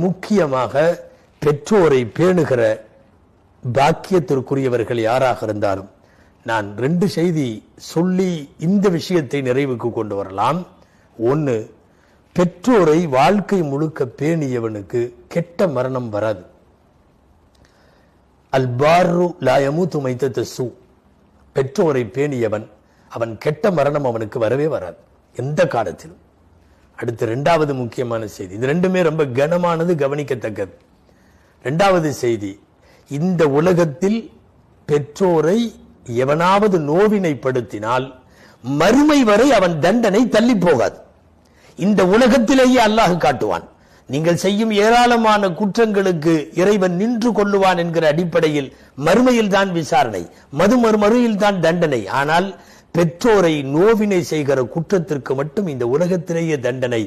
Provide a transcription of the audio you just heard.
முக்கியமாக பெற்றோரை பேணுகிற பாக்கியத்திற்குரியவர்கள் யாராக இருந்தாலும், நான் 2 செய்தி சொல்லி இந்த விஷயத்தை நிறைவுக்கு கொண்டு வரலாம். ஒன்று, பெற்றோரை வாழ்க்கை முழுக்க பேணியவனுக்கு கெட்ட மரணம் வராது. அல்பாரு லாயமூத்து மைத்தத்து சூ, பெற்றோரை பேணியவன் அவன் கெட்ட மரணம் அவனுக்கு வரவே வராது எந்த காலத்திலும். அடுத்து 2வது முக்கியமான செய்தி, இது 2மே ரொம்ப கனமானது, கவனிக்கத்தக்கது. 2வது செய்தி, இந்த உலகத்தில் பெற்றோரை எவனாவது நோவினைப்படுத்தினால் மறுமை வரை அவன் தண்டனை தள்ளி போகாது. இந்த உலகத்திலேயே அல்லாஹ் காட்டுவான். நீங்கள் செய்யும் ஏராளமான குற்றங்களுக்கு இறைவன் நின்று கொள்ளுவான் என்கிற அடிப்படையில் மறுமையில் தான் விசாரணை, மறுமையில் தான் தண்டனை. ஆனால் பெற்றோரை நோவினை செய்கிற குற்றத்திற்கு மட்டும் இந்த உலகத்திலேயே தண்டனை.